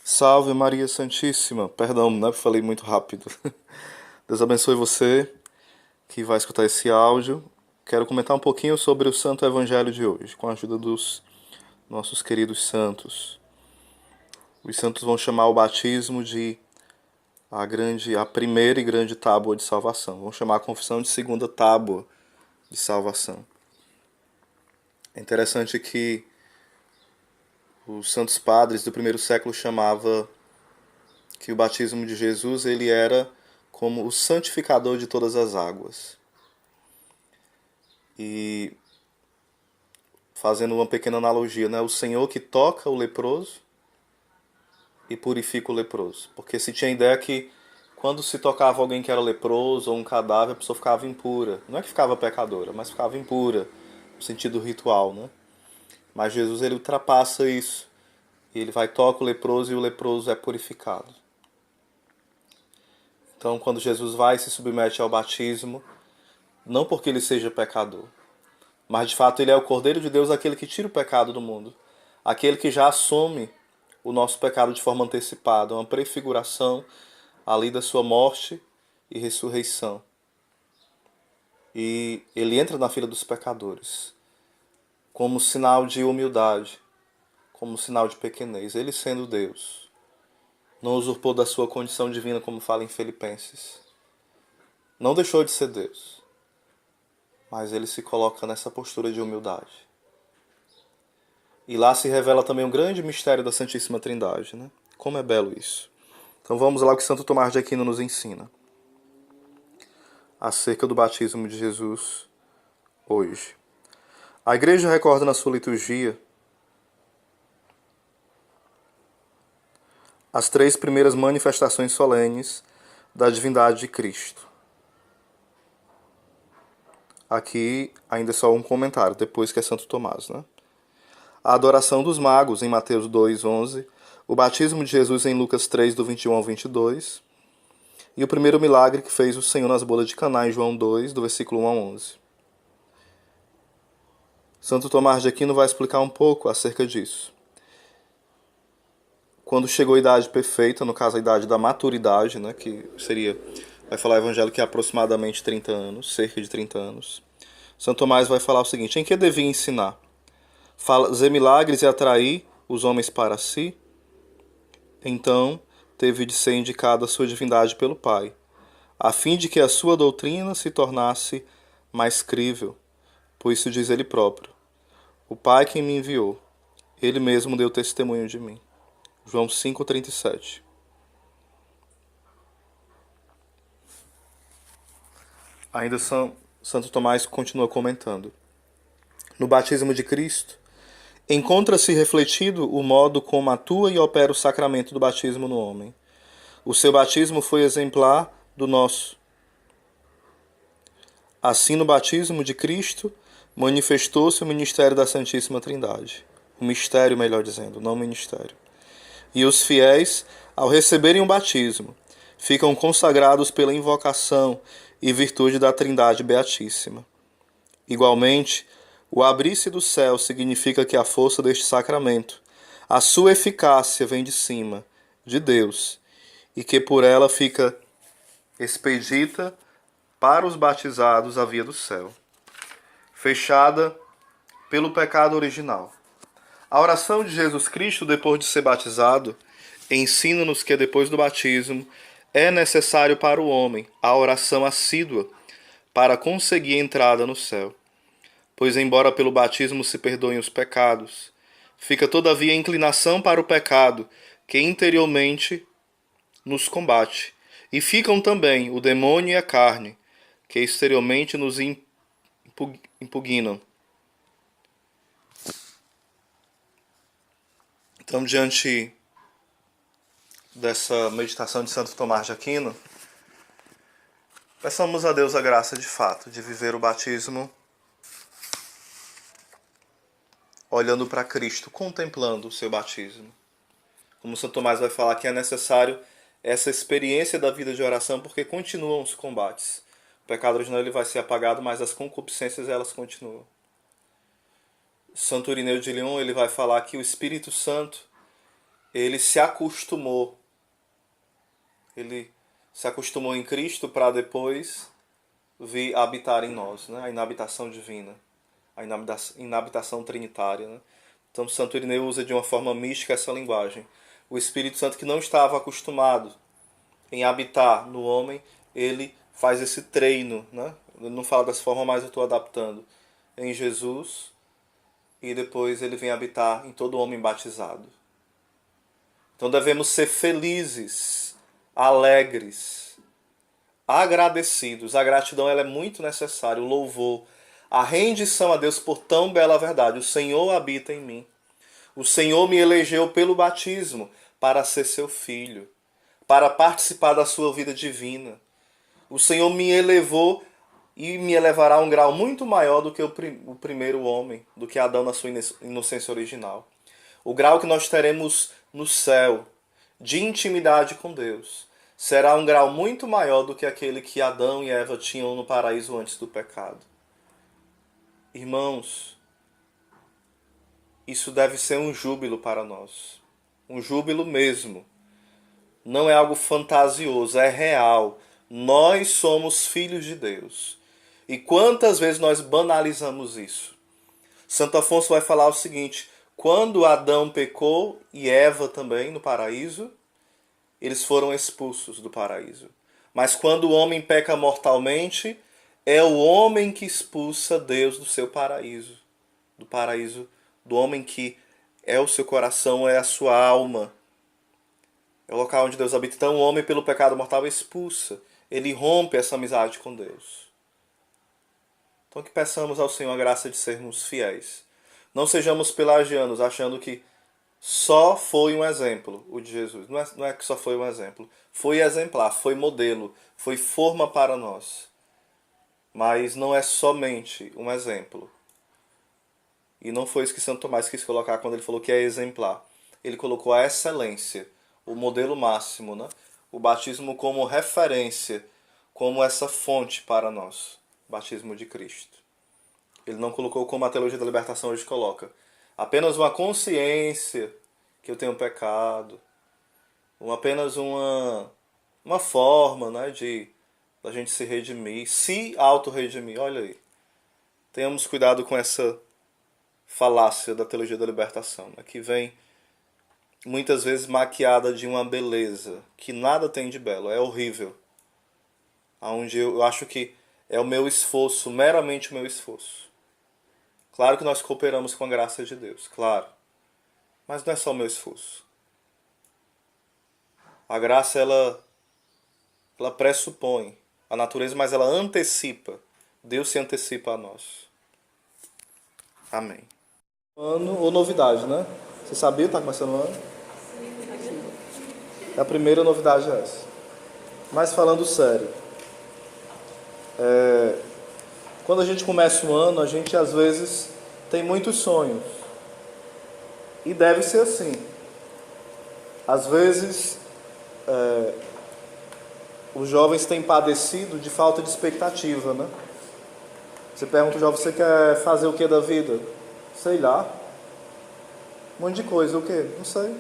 Salve Maria Santíssima. Perdão, né? Falei muito rápido. Deus abençoe você que vai escutar esse áudio. Quero comentar um pouquinho sobre o Santo Evangelho de hoje, com a ajuda dos nossos queridos santos. Os santos vão chamar o batismo de a primeira e grande tábua de salvação. Vão chamar a confissão de segunda tábua de salvação. É interessante que os santos padres do primeiro século chamavam que o batismo de Jesus ele era como o santificador de todas as águas. E fazendo uma pequena analogia, né? O Senhor que toca o leproso e purifica o leproso. Porque se tinha a ideia que quando se tocava alguém que era leproso ou um cadáver, a pessoa ficava impura. Não é que ficava pecadora, mas ficava impura, no sentido ritual, né? Mas Jesus ele ultrapassa isso. E ele vai toca o leproso e o leproso é purificado. Então, quando Jesus vai e se submete ao batismo, não porque ele seja pecador, mas de fato ele é o Cordeiro de Deus, aquele que tira o pecado do mundo. Aquele que já assume o nosso pecado de forma antecipada, uma prefiguração ali da sua morte e ressurreição. E ele entra na fila dos pecadores, como sinal de humildade, como sinal de pequenez. Ele sendo Deus, não usurpou da sua condição divina, como fala em Filipenses. Não deixou de ser Deus, mas ele se coloca nessa postura de humildade. E lá se revela também um grande mistério da Santíssima Trindade, né? Como é belo isso. Então vamos lá o que Santo Tomás de Aquino nos ensina acerca do batismo de Jesus hoje. A Igreja recorda na sua liturgia as três primeiras manifestações solenes da divindade de Cristo. Aqui ainda é só um comentário, depois que é Santo Tomás, né? A adoração dos magos em Mateus 2:11, o batismo de Jesus em Lucas 3, do 21 ao 22, e o primeiro milagre que fez o Senhor nas bodas de Caná em João 2, do versículo 1 ao 11. Santo Tomás de Aquino vai explicar um pouco acerca disso. Quando chegou a idade perfeita, no caso a idade da maturidade, né, que seria, vai falar o evangelho que é aproximadamente 30 anos, cerca de 30 anos, Santo Tomás vai falar o seguinte: em que devia ensinar? Fazer milagres e atrair os homens para si? Então teve de ser indicada a sua divindade pelo Pai, a fim de que a sua doutrina se tornasse mais crível, pois isso diz ele próprio: o Pai quem me enviou, ele mesmo deu testemunho de mim. João 5,37. Ainda Santo Tomás continua comentando. No batismo de Cristo, encontra-se refletido o modo como atua e opera o sacramento do batismo no homem. O seu batismo foi exemplar do nosso. Assim, no batismo de Cristo, manifestou-se o ministério da Santíssima Trindade. O mistério, melhor dizendo, não o ministério. E os fiéis, ao receberem o batismo, ficam consagrados pela invocação e virtude da Trindade Beatíssima. Igualmente, o abrir-se do céu significa que a força deste sacramento, a sua eficácia vem de cima, de Deus, e que por ela fica expedita para os batizados a via do céu, fechada pelo pecado original. A oração de Jesus Cristo depois de ser batizado ensina-nos que depois do batismo é necessário para o homem a oração assídua para conseguir entrada no céu. Pois embora pelo batismo se perdoem os pecados, fica todavia a inclinação para o pecado que interiormente nos combate, e ficam também o demônio e a carne, que exteriormente nos impugnam. Então, diante dessa meditação de Santo Tomás de Aquino, peçamos a Deus a graça de fato de viver o batismo olhando para Cristo, contemplando o seu batismo. Como Santo Tomás vai falar que é necessário essa experiência da vida de oração porque continuam os combates. O pecado original ele vai ser apagado, mas as concupiscências elas continuam. Santo Irineu de Lyon ele vai falar que o Espírito Santo ele se acostumou. Ele se acostumou em Cristo para depois vir habitar em nós, né? A inabitação divina, a inabitação trinitária, né? Então, Santo Irineu usa de uma forma mística essa linguagem. O Espírito Santo, que não estava acostumado em habitar no homem, ele faz esse treino, né? Ele não fala dessa forma, mas eu estou adaptando em Jesus, e depois ele vem habitar em todo homem batizado. Então devemos ser felizes, alegres, agradecidos. A gratidão ela é muito necessária, o louvor, a rendição a Deus por tão bela verdade. O Senhor habita em mim. O Senhor me elegeu pelo batismo para ser seu filho, para participar da sua vida divina. O Senhor me elevou e me elevará a um grau muito maior do que o primeiro homem, do que Adão na sua inocência original. O grau que nós teremos no céu, de intimidade com Deus, será um grau muito maior do que aquele que Adão e Eva tinham no paraíso antes do pecado. Irmãos, isso deve ser um júbilo para nós. Um júbilo mesmo. Não é algo fantasioso, é real. Nós somos filhos de Deus. E quantas vezes nós banalizamos isso? Santo Afonso vai falar o seguinte: quando Adão pecou e Eva também no paraíso, eles foram expulsos do paraíso. Mas quando o homem peca mortalmente, é o homem que expulsa Deus do seu paraíso. Do paraíso do homem que é o seu coração, é a sua alma. É o local onde Deus habita. Então o homem pelo pecado mortal expulsa. Ele rompe essa amizade com Deus. Então que peçamos ao Senhor a graça de sermos fiéis. Não sejamos pelagianos, achando que só foi um exemplo o de Jesus. Não é que só foi um exemplo. Foi exemplar, foi modelo, foi forma para nós. Mas não é somente um exemplo. E não foi isso que Santo Tomás quis colocar quando ele falou que é exemplar. Ele colocou a excelência, o modelo máximo, né? O batismo como referência, como essa fonte para nós. O batismo de Cristo. Ele não colocou como a teologia da libertação hoje coloca. Apenas uma consciência que eu tenho pecado. Apenas uma forma, né, de a gente se redimir, se auto-redimir. Olha aí. Tenhamos cuidado com essa falácia da teologia da libertação, né, que vem muitas vezes maquiada de uma beleza que nada tem de belo, é horrível. Onde eu acho que é o meu esforço, meramente o meu esforço. Claro que nós cooperamos com a graça de Deus, claro. Mas não é só o meu esforço. A graça, ela pressupõe a natureza, mas ela antecipa. Deus se antecipa a nós. Amém. Ano ou novidade, né? Você sabia que está começando o ano? A primeira novidade é essa. Mas falando sério, quando a gente começa um ano, a gente às vezes tem muitos sonhos. E deve ser assim. Às vezes, os jovens têm padecido de falta de expectativa, né? Você pergunta ao jovem, você quer fazer o que da vida? Sei lá. Um monte de coisa, o quê? Não sei.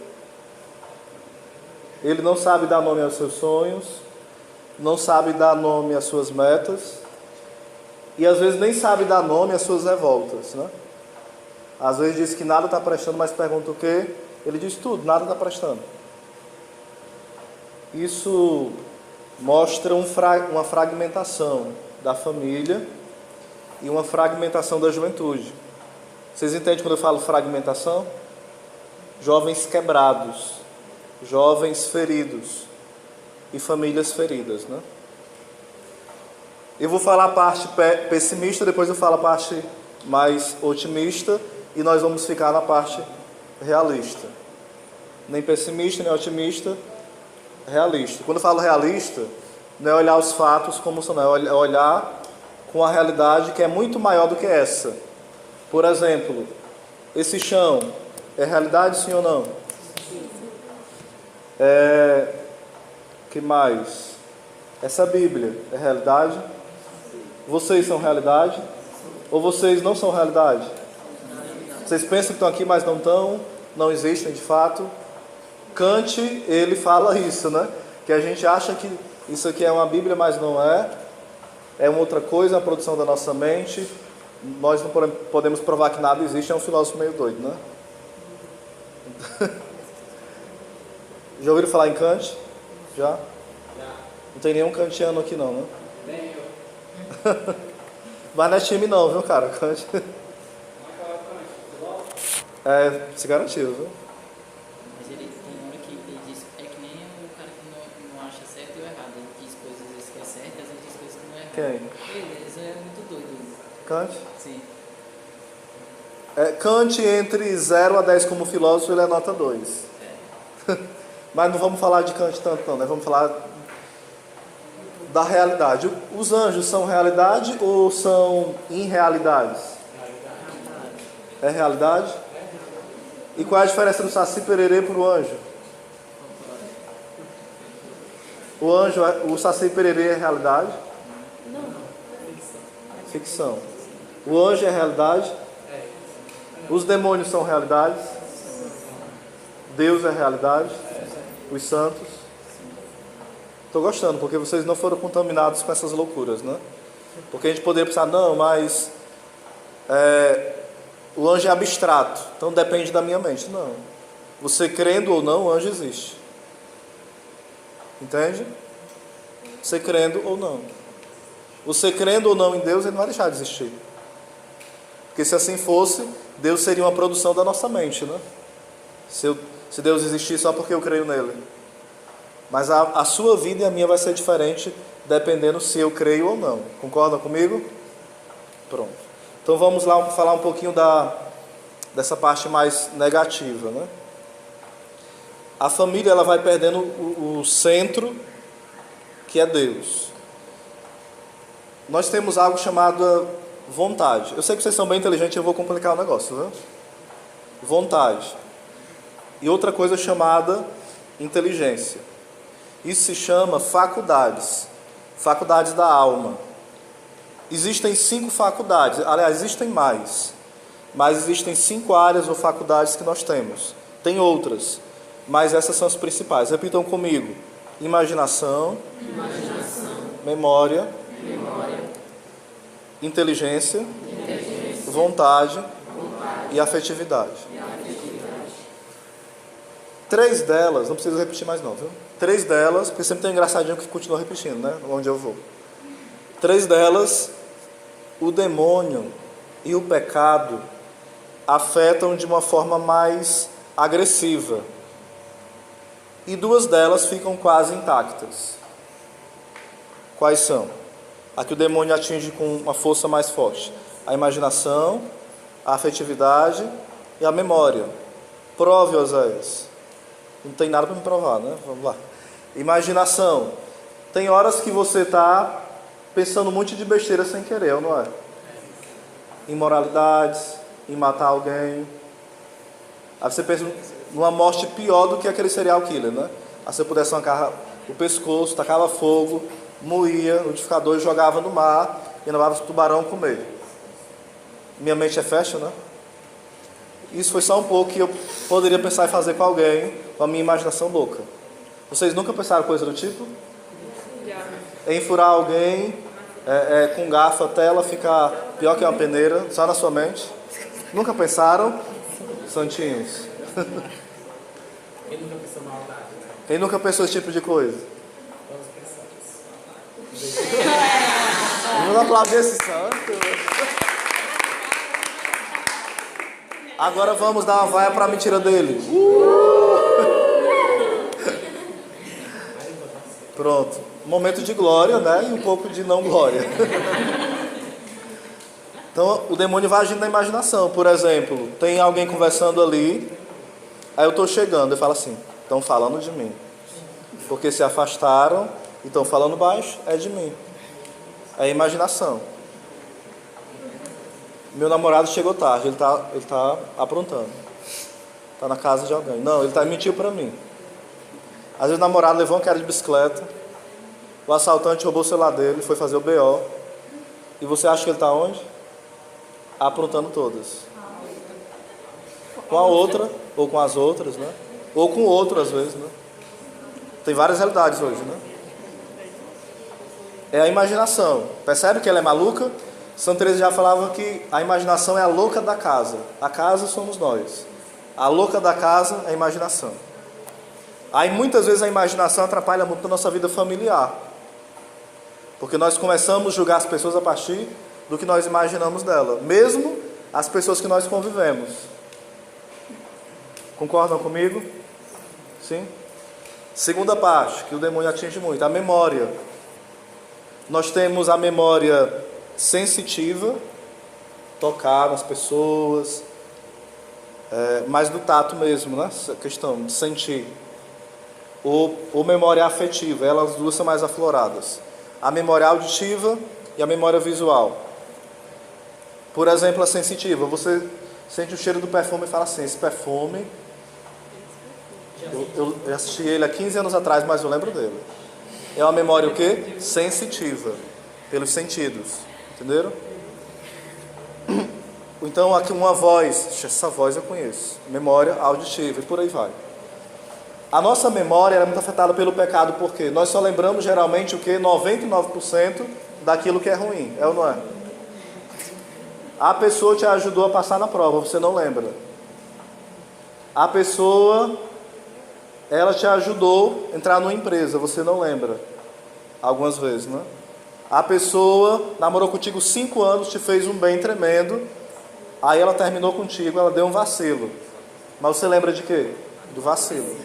Ele não sabe dar nome aos seus sonhos, não sabe dar nome às suas metas, e às vezes nem sabe dar nome às suas revoltas, né? Às vezes diz que nada está prestando, mas pergunta o quê? Ele diz tudo, nada está prestando. Isso mostra uma fragmentação da família e uma fragmentação da juventude. Vocês entendem quando eu falo fragmentação? Jovens quebrados, jovens feridos e famílias feridas, né? Eu vou falar a parte pessimista, depois eu falo a parte mais otimista e nós vamos ficar na parte realista. Nem pessimista, nem otimista, realista. Quando eu falo realista, não é olhar os fatos como são, não, é olhar com a realidade que é muito maior do que essa. Por exemplo, esse chão é realidade, sim ou não? Que mais? Essa Bíblia é realidade? Vocês são realidade? Ou vocês não são realidade? Vocês pensam que estão aqui, mas não estão? Não existem de fato? Kant, ele fala isso, né? Que a gente acha que isso aqui é uma Bíblia, mas não é. É uma outra coisa, a produção da nossa mente. Nós não podemos provar que nada existe, é um filósofo meio doido, né? Já ouviram falar em Kant? Já? Não tem nenhum kantiano aqui não, né? Nem eu. Mas não é time não, viu, cara? Kant. É, se garantiu, viu? Mas ele tem hora que ele diz, é que nem o cara que não acha certo e o errado. Ele diz coisas às vezes que é certo, às vezes diz coisas que não é errado. Quem? Ele é muito doido. Kant? Sim. Kant, entre 0 a 10 como filósofo, ele é nota 2. Mas não vamos falar de Kant tanto não, né? Vamos falar da realidade. Os anjos são realidade ou são irrealidades? É realidade? E qual é a diferença do Saci Pererê para o anjo? O Saci Pererê é realidade? Não. Ficção. O anjo é realidade? Os demônios são realidades? Deus é realidade? Os santos? Estou gostando, porque vocês não foram contaminados com essas loucuras, né? Porque a gente poderia pensar, não, mas o anjo é abstrato, então depende da minha mente. Não. Você crendo ou não, o anjo existe. Entende? Você crendo ou não. Você crendo ou não em Deus, ele não vai deixar de existir. Porque se assim fosse, Deus seria uma produção da nossa mente, né? Se Deus existir só porque eu creio nele. Mas a sua vida e a minha vai ser diferente, dependendo se eu creio ou não. Concordam comigo? Pronto. Então vamos lá falar um pouquinho dessa parte mais negativa, né? A família, ela vai perdendo o centro, que é Deus. Nós temos algo chamado vontade. Eu sei que vocês são bem inteligentes, eu vou complicar o negócio, né? Vontade. E outra coisa chamada inteligência. Isso se chama faculdades. Faculdades da alma. Existem 5 faculdades. Aliás, existem mais. Mas existem 5 áreas ou faculdades que nós temos. Tem outras, mas essas são as principais. Repitam comigo. Imaginação. Memória. Inteligência. Vontade. E afetividade. 3 delas, não precisa repetir mais não, viu? 3 delas, porque sempre tem um engraçadinho que continua repetindo, né? Onde eu vou. 3 delas, o demônio e o pecado afetam de uma forma mais agressiva. E 2 delas ficam quase intactas. Quais são? A que o demônio atinge com uma força mais forte. A imaginação, a afetividade e a memória. Prove, Oséias. Não tem nada para me provar, né? Vamos lá. Imaginação. Tem horas que você está pensando um monte de besteira sem querer, não é? Imoralidades, em matar alguém. Aí você pensa numa morte pior do que aquele serial killer, né? Aí você pudesse arrancar o pescoço, tacava fogo, moía no liquidificador e jogava no mar e levava o tubarão comer. Minha mente é fashion, né? Isso foi só um pouco que eu poderia pensar em fazer com alguém, com a minha imaginação louca. Vocês nunca pensaram coisa do tipo? Em furar alguém com garfo até ela ficar pior que uma peneira, só na sua mente? Nunca pensaram? Santinhos. Quem nunca pensou maldade, né? Quem nunca pensou esse tipo de coisa? Todos pensamos. Vamos aplaudir esse santo. Agora vamos dar uma vaia para a mentira dele. Pronto. Momento de glória, né? E um pouco de não glória. Então, o demônio vai agindo na imaginação. Por exemplo, tem alguém conversando ali, aí eu estou chegando, eu falo assim, estão falando de mim. Porque se afastaram e estão falando baixo, é de mim. É imaginação. Meu namorado chegou tarde, ele tá aprontando. Está na casa de alguém. Não, ele mentiu para mim. Às vezes o namorado levou um cara de bicicleta, o assaltante roubou o celular dele, foi fazer o BO. E você acha que ele está onde? Aprontando todas. Com a outra, ou com as outras, né? Ou com outro, às vezes, né? Tem várias realidades hoje, né? É a imaginação. Percebe que ela é maluca? Santa Teresa já falava que a imaginação é a louca da casa. A casa somos nós. A louca da casa é a imaginação. Aí muitas vezes a imaginação atrapalha muito a nossa vida familiar. Porque nós começamos a julgar as pessoas a partir do que nós imaginamos dela. Mesmo as pessoas que nós convivemos. Concordam comigo? Sim? Segunda parte, que o demônio atinge muito, a memória. Nós temos a memória sensitiva, tocar nas pessoas, mais do tato mesmo, né? Essa questão de sentir. Ou memória afetiva, elas duas são mais afloradas. A memória auditiva e a memória visual. Por exemplo, a sensitiva, você sente o cheiro do perfume e fala assim, esse perfume, eu assisti ele há 15 anos atrás, mas eu lembro dele. É uma memória o quê? Sensitiva, pelos sentidos, entenderam? Então aqui uma voz, essa voz eu conheço, memória auditiva e por aí vai. A nossa memória é muito afetada pelo pecado, porque nós só lembramos geralmente o que? 99% daquilo que é ruim, é ou não é? A pessoa te ajudou a passar na prova, você não lembra. A pessoa, ela te ajudou a entrar numa empresa, você não lembra. Algumas vezes, né? A pessoa namorou contigo 5 anos, te fez um bem tremendo, aí ela terminou contigo, ela deu um vacilo. Mas você lembra de quê? Do vacilo.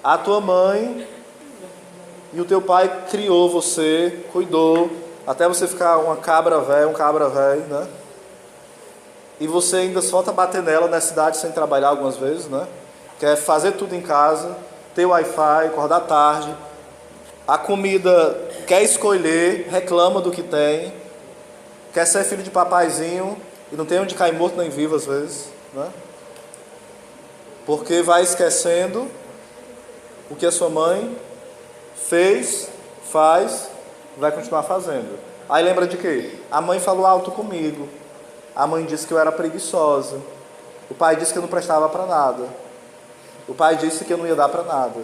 A tua mãe e o teu pai criou você, cuidou, até você ficar uma cabra velha, um cabra velho, né? E você ainda só tá bater nela na cidade sem trabalhar algumas vezes, né? Quer fazer tudo em casa, ter Wi-Fi, acordar tarde, a comida quer escolher, reclama do que tem, quer ser filho de papaizinho e não tem onde cair morto nem vivo às vezes, né? Porque vai esquecendo o que a sua mãe fez, faz, vai continuar fazendo. Aí lembra de quê? A mãe falou alto comigo. A mãe disse que eu era preguiçosa. O pai disse que eu não prestava para nada. O pai disse que eu não ia dar para nada.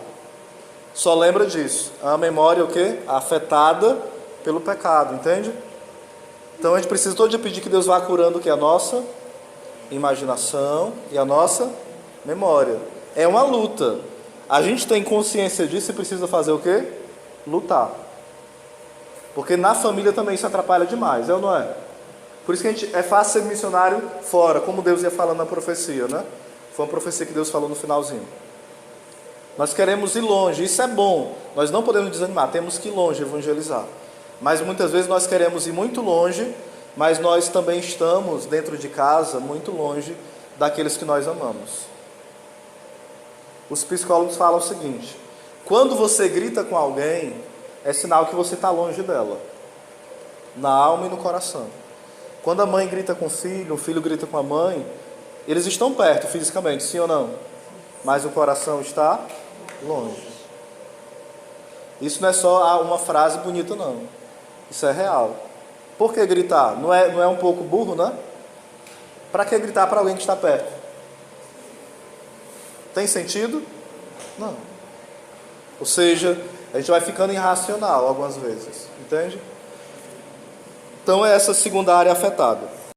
Só lembra disso. É uma memória o quê? Afetada pelo pecado, entende? Então a gente precisa todo dia pedir que Deus vá curando o que? A nossa imaginação e a nossa memória. É uma luta. A gente tem consciência disso e precisa fazer o quê? Lutar. Porque na família também isso atrapalha demais, é ou não é? Por isso que é fácil ser missionário fora, como Deus ia falando na profecia, né? Foi uma profecia que Deus falou no finalzinho. Nós queremos ir longe, isso é bom. Nós não podemos desanimar, temos que ir longe evangelizar. Mas muitas vezes nós queremos ir muito longe, mas nós também estamos dentro de casa muito longe daqueles que nós amamos. Os psicólogos falam o seguinte: quando você grita com alguém, é sinal que você está longe dela, na alma e no coração. Quando a mãe grita com o filho grita com a mãe, eles estão perto fisicamente, sim ou não? Mas o coração está longe. Isso não é só uma frase bonita, não. Isso é real. Por que gritar? Não é um pouco burro, né? Para que gritar para alguém que está perto? Tem sentido? Não. Ou seja, a gente vai ficando irracional algumas vezes, entende? Então é essa segunda área afetada.